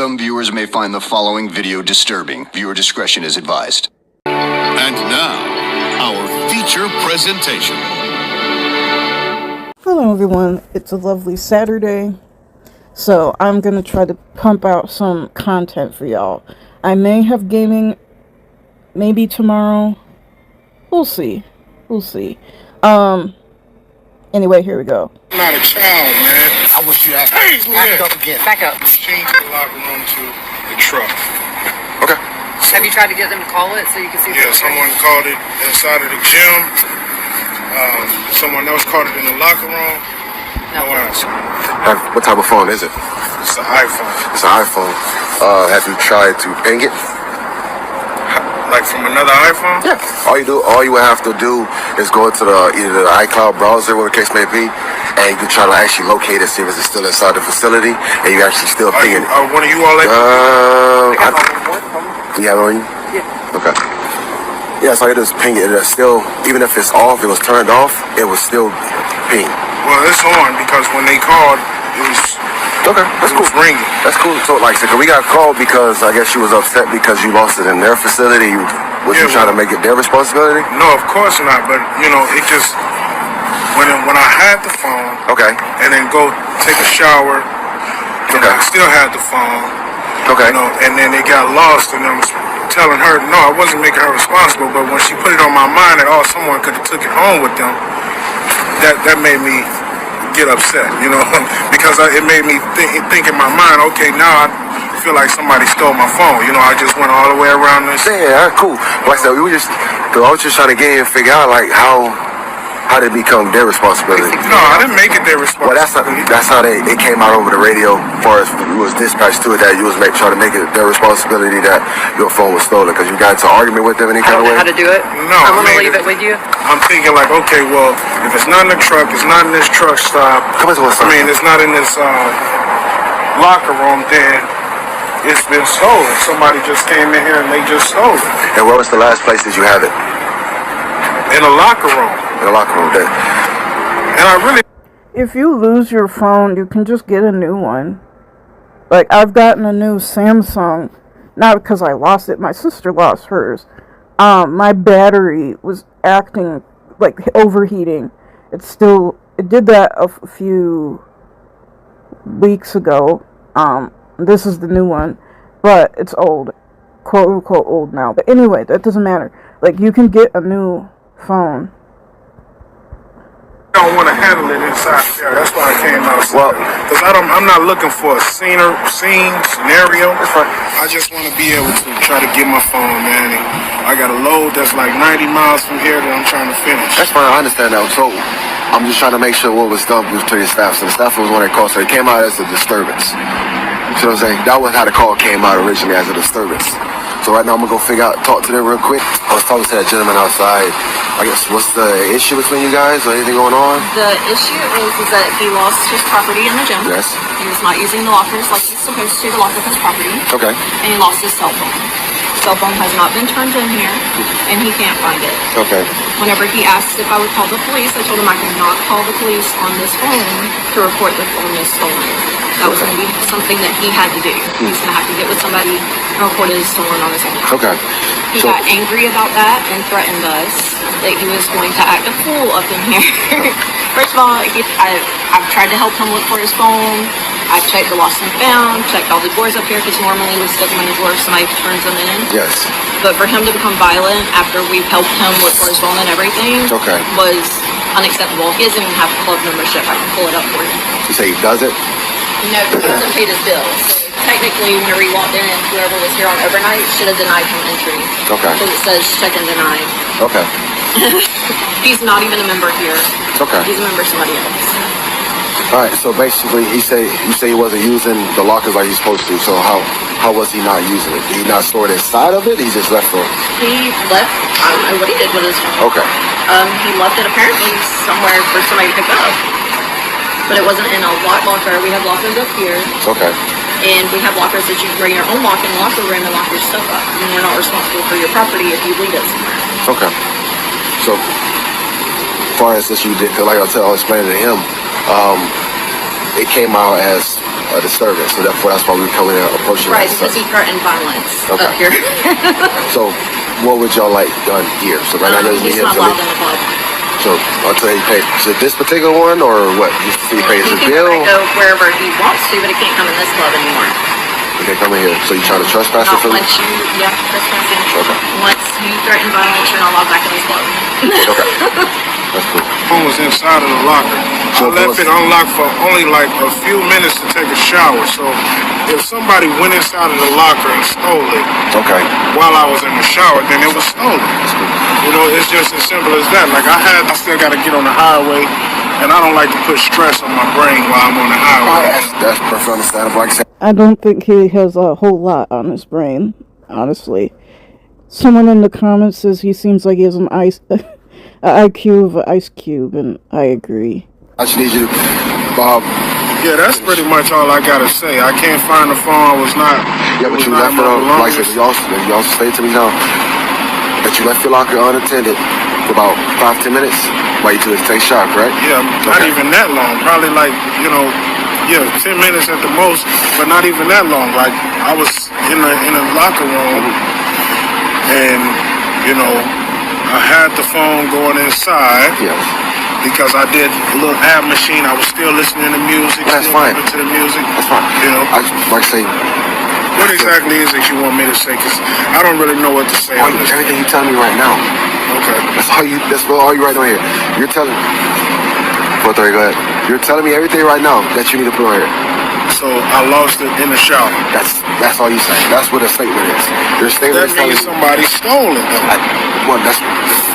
Some viewers may find the following video disturbing. Viewer discretion is advised. And now, our feature presentation. Hello everyone, it's a lovely Saturday, so I'm going to try to pump out some content for y'all. I may have gaming maybe tomorrow. We'll see. Anyway, here we go. I'm not a child, man. I wish you had back up again. Back up. Changed the locker room to the truck. Okay. Have you tried to get them to call it so you can see? Yeah, someone called it inside of the gym. Someone else called it in the locker room. No answer. What type of phone is it? It's an iPhone. It's an iPhone. Have you tried to ping it? Like from another iPhone? Yeah. All you would have to do is go into either the iCloud browser, whatever the case may be, and you can try to actually locate it, see if it's still inside the facility, and you actually still ping it. One of you all like you have it on you? Yeah. Okay. Yeah, so you just ping it. It's still, even if it's off, it was turned off, it was still ping. Well, it's on because when they called, it was okay. That's cool. Ringing. That's cool. So, like, so we got called because I guess she was upset because you lost it in their facility. Was you trying to make it their responsibility? No, of course not. But you know, it just when I had the phone, okay, and then go take a shower, and I still had the phone, okay, you know, and then it got lost, and I was telling her, no, I wasn't making her responsible. But when she put it on my mind that someone could have took it home with them, that made me get upset, you know, because it made me think in my mind, okay, now I feel like somebody stole my phone, you know, I just went all the way around this. Yeah, cool. Like I said, I was just trying to get in and figure out, like, how did it become their responsibility? No, I didn't make it their responsibility. Well, that's how it came out over the radio, as far as it was dispatched to it, that you was trying to make it their responsibility that your phone was stolen, because you got into an argument with them any kind of way? How to do it? No, I'm going to leave it with you. I'm thinking like, okay, well, if it's not in the truck, it's not in this truck stop. It's not in this locker room, then it's been stolen. Somebody just came in here and they just stole it. And where was the last place that you have it? In a locker room. In a locker room, then. And I really... If you lose your phone, you can just get a new one. Like, I've gotten a new Samsung, not because I lost it, my sister lost hers. My battery was acting, like, overheating. It did that a few weeks ago. This is the new one, but it's old. Quote unquote old now. But anyway, that doesn't matter. Like, you can get a new phone. I don't want to handle it inside there. That's why I came out. Well, because I'm not looking for a scene scenario. I just want to be able to try to get my phone, man. And I got a load that's like 90 miles from here that I'm trying to finish. That's fine. I understand that. So I'm just trying to make sure what was done was to your staff. So the staff was one that called. So it came out as a disturbance. You see what I'm saying? That was how the call came out originally, as a disturbance. So right now I'm going to go talk to them real quick. I was talking to that gentleman outside. I guess, what's the issue between you guys or anything going on? The issue is that he lost his property in the gym. Yes. He was not using the lockers like he's supposed to lock up his property. Okay. And he lost his cell phone. His cell phone has not been turned in here, and he can't find it. Okay. Whenever he asked if I would call the police, I told him I could not call the police on this phone to report the phone is stolen. That was going to be something that he had to do. He's going to have to get with somebody and report it as stolen on his own. Okay. He got angry about that and threatened us that he was going to act a fool up in here. First of all, I've tried to help him look for his phone. I've checked the lost and found, checked all the doors up here, because normally we stick them in the door if somebody turns them in. Yes. But for him to become violent after we've helped him look for his phone and everything was unacceptable. He doesn't even have a club membership. I can pull it up for you. You say he doesn't? No, he hasn't paid his bills. So technically, whenever he walked in, whoever was here on overnight should have denied him entry. Okay. Because it says check and denied. Okay. He's not even a member here. Okay. He's a member of somebody else. All right, so basically, you say he wasn't using the lockers like he's supposed to. So how was he not using it? Did he not store it inside of it? He just left it. He left. I don't know what he did with his phone. Okay. He left it apparently somewhere for somebody to pick up. But it wasn't in a locker. We have lockers up here. Okay. And we have lockers that you can bring your own lock in the locker room and lock your stuff up. And you're not responsible for your property if you leave it somewhere. Okay. So, as far as this, you did, like I was explaining to him, it came out as a disturbance. So therefore, that's why we're coming in approaching Right, that because he suspect. threatened violence up Okay. here. So what would y'all like done here? So right now, there's me He's here not to allowed leave. in the club. So until he pays, is it this particular one or what? He pays He his can bill. go wherever he wants to, but he can't come in this club anymore. Okay, come in here. So you trying to trespass or Not something? once you, yeah, trespassing. Okay. Once you threaten violence, you're not allowed back in this club. Okay, that's cool. phone was inside of the locker. So I left what's- it unlocked for only like a few minutes to take a shower. So if somebody went inside of the locker and stole it Okay. while I was in the shower, then it was stolen. You know, it's just as simple as that. Like I still got to get on the highway, and I don't like to put stress on my brain while I'm on the highway. That's perfectly understandable. Like I said, I don't think he has a whole lot on his brain, honestly. Someone in the comments says he seems like he has an IQ of an ice cube, and I agree. I just need you to, Bob. Yeah, that's pretty much all I gotta say. I can't find the phone. I was not. Yeah, but was you not left it my on. Like I said, belongings. you also say to me now that you left your locker unattended for about 5-10 minutes while you took a take shot, correct? Yeah, not even that long. Probably like, 10 minutes at the most, but not even that long. Like I was in a locker room, and I had the phone going inside Yes. because I did a little ad machine. I was still listening to music. That's still fine. listening to the music. That's fine. You know, Like I say, what exactly is it you want me to say? Because I don't really know what to say on this. everything you telling me right now. Okay. That's all you right on here. You're telling me. 4:30, go ahead. You're telling me everything right now that you need to put on here. So I lost it in the shower. That's all you saying. That's what a statement is. Your statement That is telling means me. somebody stole it. We're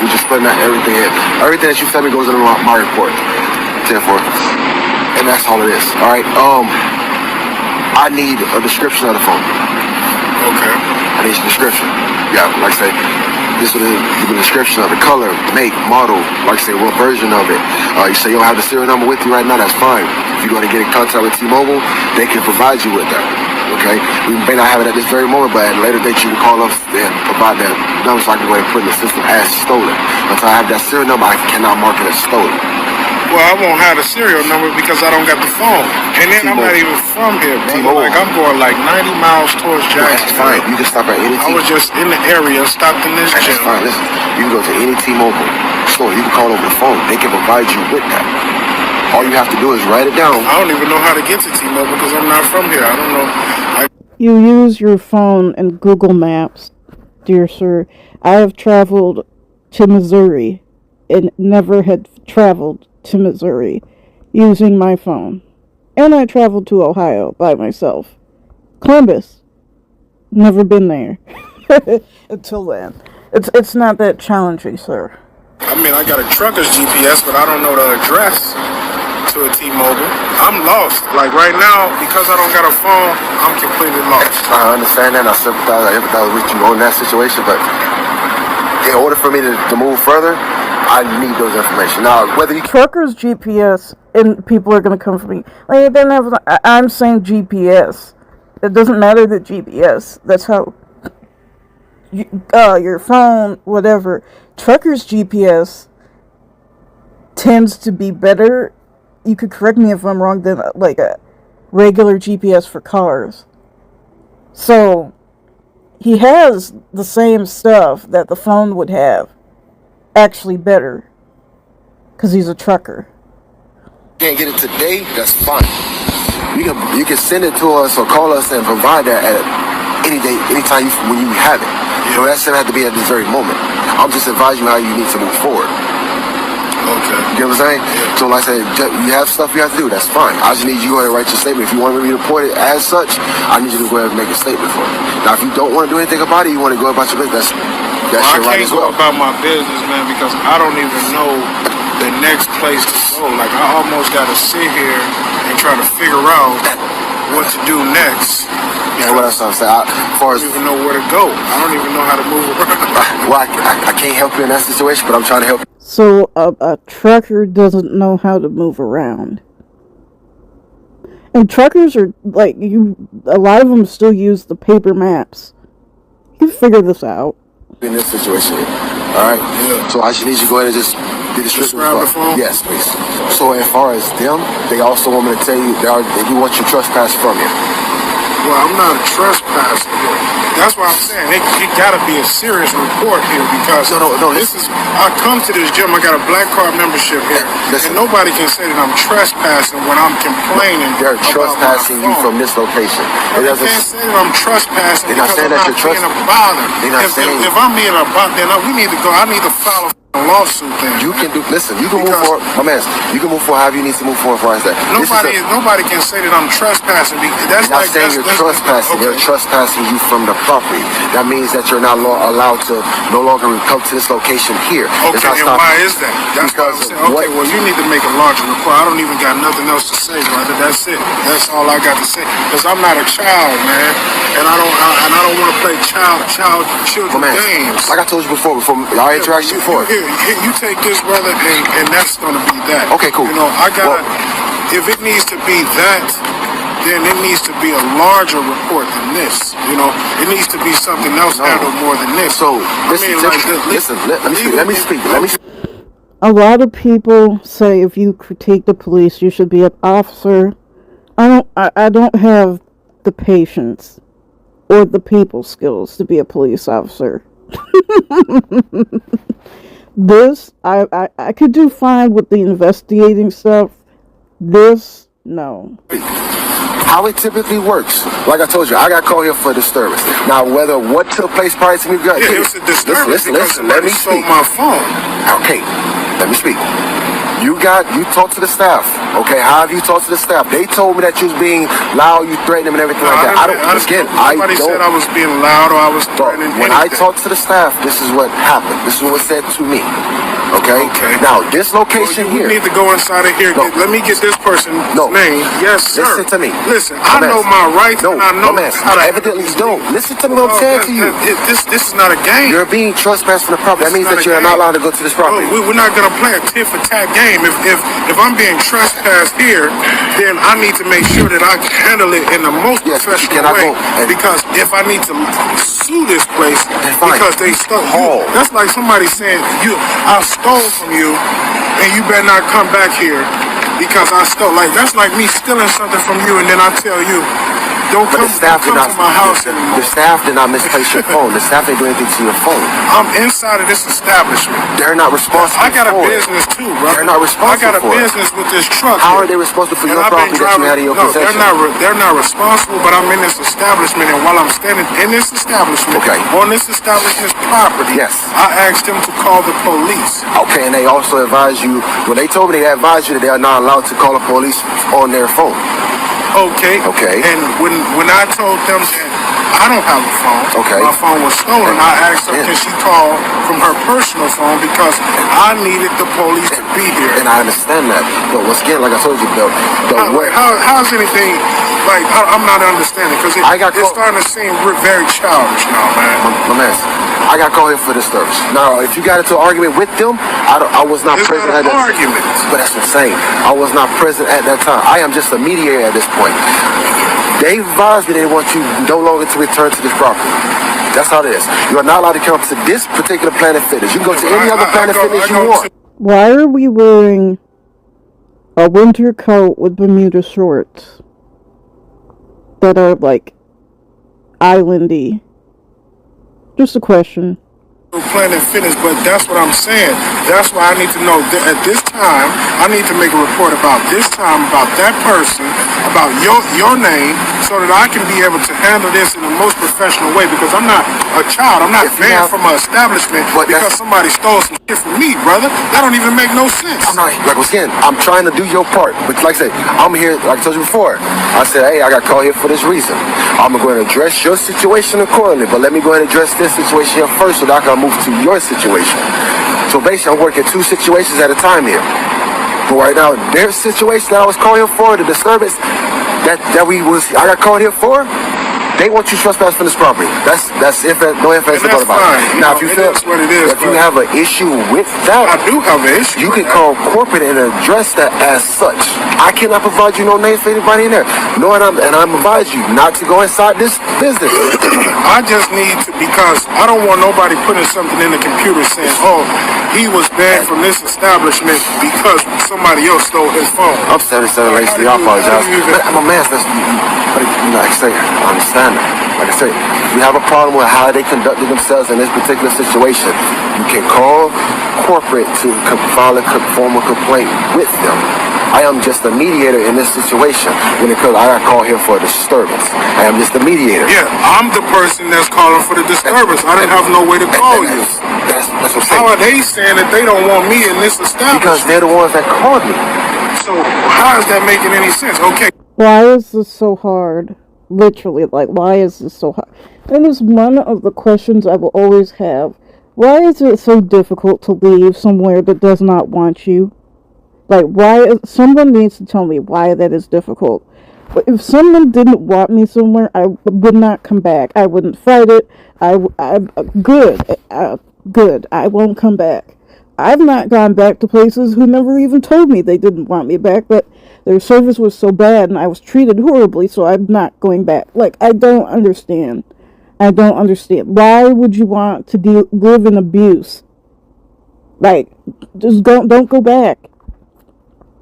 just putting out everything here. Everything that you tell me goes into my report. 10-4. And that's all it is. All right. I need a description of the phone. Okay. I need a description. Yeah, like I say, this would give a description of the color, make, model, like I say, what version of it. You say you don't have the serial number with you right now, that's fine. If you're going to get in contact with T-Mobile, they can provide you with that. Okay? We may not have it at this very moment, but at a later date you can call us and provide that number so I can go ahead and put in the system as stolen. Until I have that serial number, I cannot mark it as stolen. Well, I won't have the serial number because I don't got the phone. And then I'm not even from here, bro. T-Mobile. Like, I'm going like 90 miles towards That's Jackson. fine. You can stop at any I was T-Mobile. just in the area, stopped in this That's gym. fine. Listen, you can go to any T-Mobile store. You can call over the phone. They can provide you with that. All you have to do is write it down. I don't even know how to get to T-Mobile because I'm not from here. I don't know. You use your phone and Google Maps, dear sir. I have traveled to Missouri and never had traveled to Missouri using my phone. And I traveled to Ohio by myself. Columbus. Never been there. Until then. It's not that challenging, sir. I mean, I got a trucker's GPS, but I don't know the address to a T-Mobile. I'm lost. Like right now, because I don't got a phone, I'm completely lost. I understand that. I sympathize. I empathize with you on that situation, but in order for me to move further, I need those information. Now, whether you Trucker's GPS, and people are going to come for me. Like, it doesn't have, I'm saying GPS. It doesn't matter the GPS. That's how your phone, whatever. Trucker's GPS tends to be better. You could correct me if I'm wrong, than like a regular GPS for cars. So he has the same stuff that the phone would have, actually better, because he's a trucker. can't get it today, that's fine. You can send it to us or call us and provide that at any day, anytime when you have it. You know, that doesn't have to be at this very moment. I'm just advising you how you need to move forward. Okay. You know what I'm saying? So like I said, you have stuff you have to do, that's fine. I just need you to go ahead and write your statement. If you want me to report it as such, I need you to go ahead and make a statement for it. Now, if you don't want to do anything about it, you want to go about your business, that's I your right can't as go well. about my business, man, because I don't even know the next place to go. Like, I almost got to sit here and try to figure out what to do next. Yeah, what else I'm saying? As far I as, don't even know where to go. I don't even know how to move around. well, I can't help you in that situation, but I'm trying to help you. So a trucker doesn't know how to move around. And truckers are like a lot of them still use the paper maps. You can figure this out. In this situation here. Alright? Yeah. So I just need you to go ahead and just The distributor Describe the phone? Yes, please. So as far as them, they also want me to tell you they do want you trespass from you. Well, I'm not a trespasser. That's why I'm saying it gotta be a serious report here because No, this is. I come to this gym. I got a black card membership here, Listen. and nobody can say that I'm trespassing when I'm complaining. They're about trespassing my you phone. from this location. They It can't doesn't. say that I'm trespassing They're not because saying I'm that not you're being a bother. They're not saying- If I'm being a bother, then we need to go. I need to file a lawsuit then. You can do. Listen, you can Because- move forward. My man, you can move forward however you need to move forward. For that. Nobody can say that I'm trespassing. That's They're not like saying you're trespassing. Okay. They're trespassing you from the property. That means that you're not allowed to no longer come to this location here. It's Okay, not and stopping- why is that? That's why I'm Because saying, of okay, what- well, you need to make a larger report. I don't even got nothing else to say, brother. That's it. That's all I got to say. Because I'm not a child, man, and I don't want to play children My man, games. like I told you before our interaction before. You take this, brother, and that's gonna be that. Okay, cool. You know, I gotta. Well- if it needs to be that, then it needs to be a larger report than this. You know, it needs to be something else handled more than this. So I listen, mean, listen. Let me speak. A lot of people say if you critique the police, you should be an officer. I don't have the patience or the people skills to be a police officer. This, I could do fine with the investigating stuff. This, no. How it typically works, like I told you, I got called here for disturbance. Now, whether what took place prior to me, Yeah, it was a disturbance because let me somebody stole speak. my phone. Okay, let me speak. You talked to the staff. Okay, how have you talked to the staff? They told me that you was being loud, you threatened them and everything like that. Nobody said I was being loud or I was But threatening when I anything. talked to the staff, this is what happened. This is what was said to me. Okay? Okay. Now, this location We here. need to go inside of here. No. Let me get this person's No. name. Yes, sir. Listen to me. Listen, My I man. know my rights No, and I know my man. how to Evidently you don't. Listen to me what I'm saying to you. This is not a game. You're being trespassed from the property. That This means is that not a you're not game. allowed to go to this property. No, we're not gonna play a tit for tat game. If I'm being trespassed here, then I need to make sure that I can handle it in the most Yes, but you cannot professional way. go and- Because if I need to sue this place fine. because they stole Call. you, that's like somebody saying I stole from you, and you better not come back here because I stole. Like that's like me stealing something from you, and then I tell you, don't But come, the staff don't did come not. to my house The anymore. staff did not misplace your phone. The staff didn't do anything to your phone. I'm inside of this establishment. They're not responsible I got a for business it. too, bro. They're not responsible I got a for it. business with this truck. How here. are they responsible for And your I've been property that you had in your no, possession? they're not responsible, but I'm in this establishment, and while I'm standing in this establishment, Okay. on this establishment's property, Yes. I asked them to call the police. Okay, and they also advised you, when they told me they advised you that they are not allowed to call the police on their phone. Okay. Okay. And when I told them that I don't have a phone, Okay. my phone was stolen, I asked her, Yeah. can she call from her personal phone because I needed the police to be here. And I understand that. But once again, like I told you, How's anything like I'm not understanding because I got it's caught- starting to seem very childish now, man. my man, I got called here for disturbance. Now, if you got into an argument with them, I was not It's present not at an that argument. But that's what I'm saying. I was not present at that time. I am just a mediator at this point. They advised me they want you no longer to return to this property. That's how it is. You are not allowed to come to this particular Planet Fitness. You can go to any other Planet Fitness you want. Why are we wearing a winter coat with Bermuda shorts that are like islandy? Just a question. Planet Fitness, but that's what I'm saying. That's why I need to know that at this time, I need to make a report about this time, about that person, about your name, so that I can be able to handle this in the most professional way. Because I'm not a child. I'm not If you banned have- from an establishment But because that's- somebody stole some shit from me, brother. That don't even make no sense. I'm not, like again, I'm trying to do your part. But like I said, I'm here, like I told you before. I said, hey, I got called here for this reason. I'm going to address your situation accordingly. But let me go ahead and address this situation here first so that I can move to your situation. So basically, I'm working two situations at a time here. But right now, their situation that I was called here for, the disturbance I got called here for, they want you trespass from this property. That's no ifs, ands, And or buts that's about fine. it. You Now, know, if you it feel, is what it is, if you but- have an issue with that, I do have an issue. you can call corporate and address that as such. I cannot provide you no name for anybody in there. No, and I'm advise you not to go inside this business. I just need to, because I don't want nobody putting something in the computer saying, oh, he was banned from this establishment because somebody else stole his phone. I'm 77 Lacey, I apologize. I'm a man, that's, like I say, I understand that. Like I say, we have a problem with how they conducted themselves in this particular situation. You can call corporate to file a formal complaint with them. I am just a mediator in this situation. When it comes, I got called here for a disturbance. I am just a mediator. Yeah, I'm the person that's calling for the disturbance. I didn't have no way to call you. That's what I'm saying. How are they saying that they don't want me in this establishment? Because they're the ones that called me. So how is that making any sense? Okay. Why is this so hard? Literally, like, why is this so hard? And it's one of the questions I will always have. Why is it so difficult to leave somewhere that does not want you? Like, someone needs to tell me why that is difficult. But if someone didn't want me somewhere, I would not come back. I wouldn't fight it. Good. I won't come back. I've not gone back to places who never even told me they didn't want me back, but their service was so bad and I was treated horribly, so I'm not going back. Like, I don't understand. Why would you want to live in abuse? Like, just don't go back.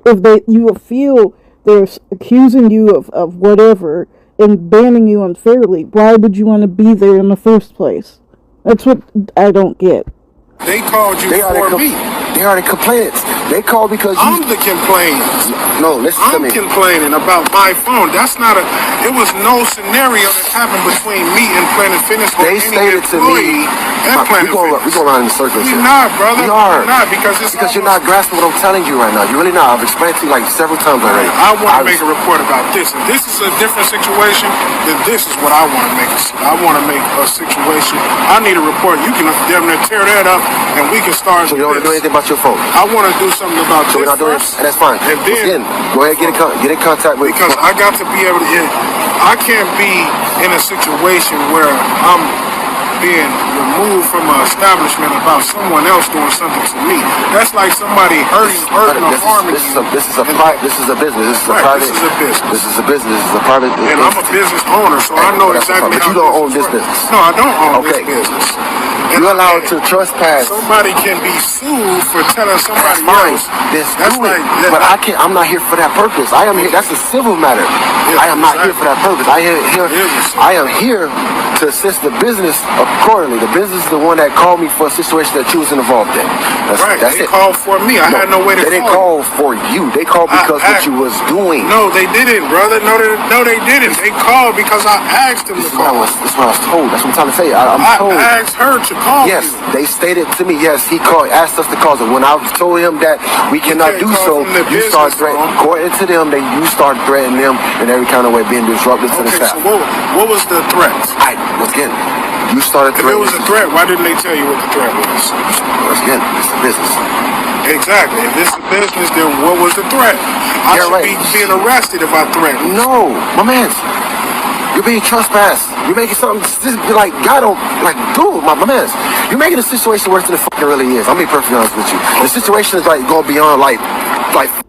If you feel they're accusing you of whatever and banning you unfairly, why would you want to be there in the first place? That's what I don't get. They called you for me. They are the complainants. They called because I'm the complainant. No, listen to I'm me. complaining about my phone. It was no scenario that happened between me and Planet Fitness or They any stated to employee me, at Planet Fitness. we're going around in circles We're here. not, brother. We are. We're not, because you're not grasping what I'm telling you right now. You're really not. I've explained to you like several times already. I want to make a report about this. If this is a different situation, then this is what I want to make. I want to make a situation. I need a report. You can damn near tear that up, and we can start. So you don't want to do anything about your phone? I want to do something about So this we're not doing it? first. And that's fine. And then, go ahead, get in contact with. because I got to be able to. I can't be in a situation where I'm being removed from an establishment about someone else doing something to me. That's like somebody hurting or harming you. This is a business. This is a private. This is a business. This is a business. This is a private. And I'm a business owner, so I know exactly But how you don't own business this works. business. No, I don't own Okay. this business. You're allowed to trespass. Somebody can be sued for telling somebody Fine, else. then That's do it. like, But I can't. I'm not here for that purpose. I am here. That's a civil matter. Yeah, I am not here exactly. for that purpose. I am here to assist the business accordingly. The business is the one that called me for a situation that you was involved in. That's they it. called for me. I had no way to They didn't call. call for you. They called because what you was doing. No, they didn't, brother. No, they didn't. They called because I asked them to This is what call. this is what I was told. That's what I'm trying to say. I'm I told. asked her to call Yes, you. they stated to me, yes, he asked us to call him. When I told him that we cannot can't do call so, from the you start business threatening, phone. according to them, you start threatening them in every kind of way, being disruptive to the Okay, staff. so what was the threat? Once again, you started If it threatening. was a threat, why didn't they tell you what the threat was? Once again, it's a business. Exactly. If it's a business, then what was the threat? I Yeah, should right. be being arrested if I threatened. No, my man. You're being trespassed. You're making something like God don't like, dude, my man. You're making the situation worse than it fucking really is. I'm being perfectly honest with you. The situation is like going beyond like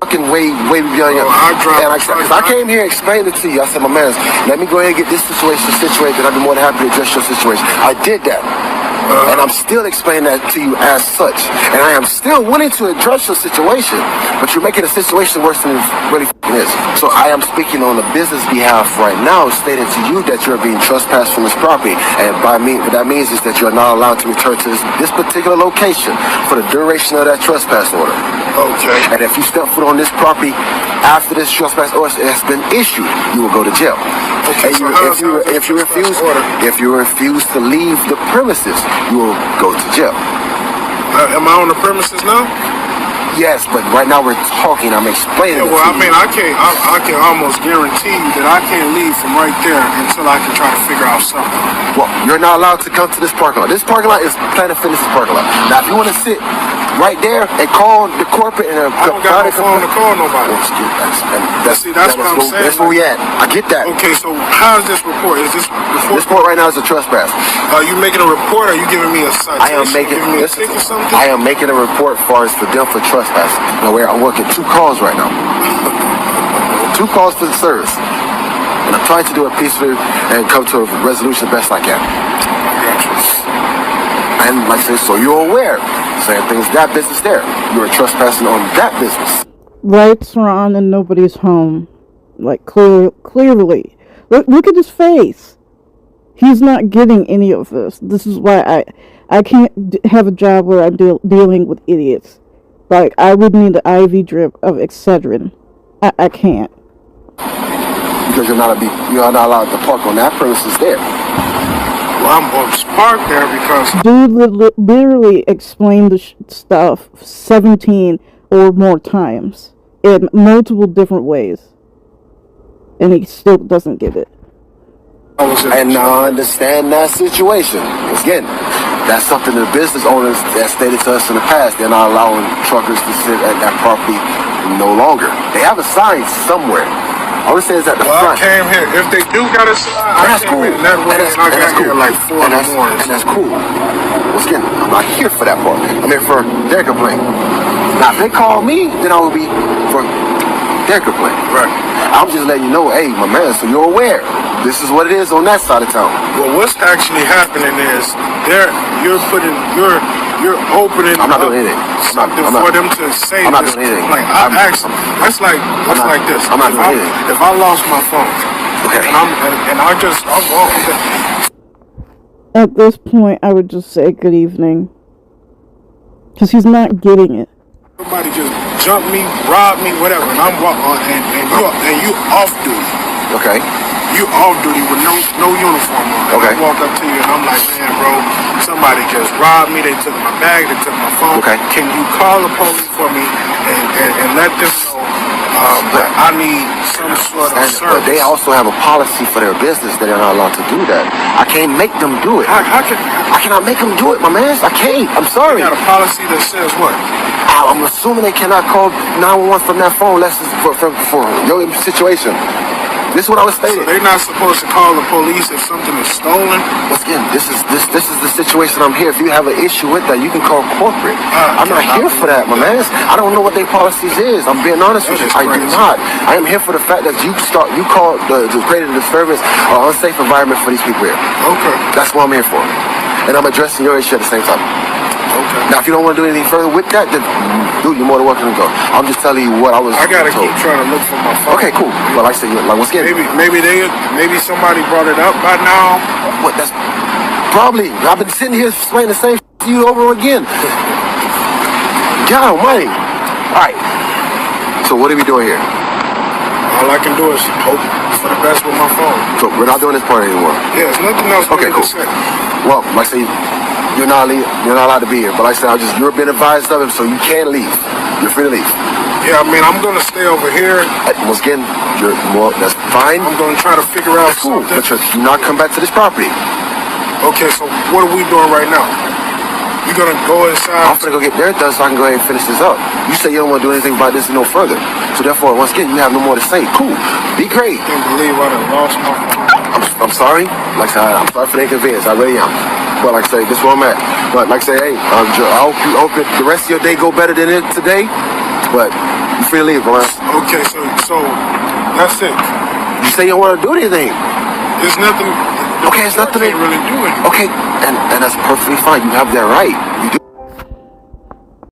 fucking way beyond. And I came here and explained it to you. I said, my man, let me go ahead and get this situation situated. I'd be more than happy to address your situation. I did that. And I'm still explaining that to you as such. And I am still willing to address your situation, but you're making the situation worse than it really fucking is. So I am speaking on the business behalf right now, stating to you that you're being trespassed from this property. And what that means is that you're not allowed to return to this particular location for the duration of that trespass order. Okay. And if you step foot on this property after this trespass order has been issued, you will go to jail. Okay, And so if you refuse to leave the premises, you will go to jail. Am I on the premises now? Yes, but right now we're talking. I'm explaining. Yeah, well, I mean, I can almost guarantee you that I can't leave from right there until I can try to figure out something. Well, you're not allowed to come to this parking lot. This parking lot is Planet Fitness parking lot. Now, if you want to sit right there and call the corporate and I don't got no phone to call nobody. That's what I'm saying. That's where we at. I get that. Okay, so how is this report? Is this This report right now is a trespass. Are you making a report? Or are you giving me a citation? I am making giving me a this. ticket or something? I am making a report for them for trespass. Now, I'm working 2 calls right now. 2 calls for the service, and I'm trying to do it peacefully and come to a resolution the best I can. And like I said, so you're aware, Same thing as that business there. You're trespassing on that business. Lights are on and nobody's home. Like, clearly. Look at his face. He's not getting any of this. This is why I can't have a job where I'm dealing with idiots. Like, I would need the IV drip of Excedrin. I can't. Because you're not allowed to park on that premises there. Well, I'm going to park there because Dude literally explained the stuff 17 or more times in multiple different ways. And he still doesn't get it. I was in And I understand that situation. Again, that's something the business owners that stated to us in the past. They're not allowing truckers to sit at that property no longer. They have a sign somewhere. I would say it's at the Well, I front. came here. If they do got a sign, I That's came cool. in that way, and I got here like 4 in the morning. And that's cool. Once again, I'm not here for that part. I'm here for their complaint. Now, if they call me, then I will be for their complaint. Right. I'm just letting you know, hey, my man, so you're aware. This is what it is on that side of town. Well, what's actually happening is you're opening I'm not up doing anything. something I'm not- for them to say. I'm not this doing anything. complaint. I'm- That's like this. I'm not If doing I- anything. If I lost my phone, Okay. and I'm wrong. At this point, I would just say good evening. Because he's not getting it. Somebody just jumped me, robbed me, whatever, and I'm and you off duty. Okay. You off duty with no uniform on. Okay. I walk up to you and I'm like, man, bro, somebody just robbed me. They took my bag. They took my phone. Okay. Can you call the police for me and let them know that I need some sort of service? But they also have a policy for their business that they're not allowed to do that. I can't make them do it. I cannot make them do it, my man. I can't. I'm sorry. got a policy that says what? I'm assuming they cannot call 911 from that phone unless it's for your situation. This is what I was So stating. they're not supposed to call the police if something is stolen. Once again, this is the situation I'm here. If you have an issue with that, you can call corporate. I'm not here for that, my man. I don't know what their policies is. I'm being honest with you. I do not. I am here for the fact that you called to create a disturbance or unsafe environment for these people here. Okay. That's what I'm here for. And I'm addressing your issue at the same time. Okay. Now, if you don't want to do anything further with that, then dude, you're more than welcome to go. I'm just telling you what I was I gotta told. keep trying to look for my phone. Okay, cool. Well, like I said, like once again, Maybe somebody brought it up by now. what? That's probably. I've been sitting here explaining the same to you over again. God almighty. All right. So what are we doing here? All I can do is hope for the best with my phone. So we're not doing this part anymore. Yeah, there's nothing else Okay, for me cool. to say. Well, like I say, you're not allowed to be here. But like I said, you're being advised of it, so you can leave. You're free to leave. Yeah, I mean, I'm gonna stay over here. Once again, that's fine. I'm gonna try to figure out That's cool. something. But you not come back to this property. Okay, so what are we doing right now? You gonna go I'm inside? gonna go get their done so I can go ahead and finish this up. You say you don't want to do anything about this no further. So therefore, once again, you have no more to say. Cool. Be great. I can't believe I done lost my phone. I'm sorry. Like I said, I'm sorry for the inconvenience. I really am. But like I say, this is where I'm at. But like I say, hey, I hope the rest of your day go better than it today. But you free to leave, bro. Okay, so that's it. You say you don't want to do anything. There's nothing. Okay, it's nothing. I can't really do it. Okay, and that's perfectly fine. You have that right. You do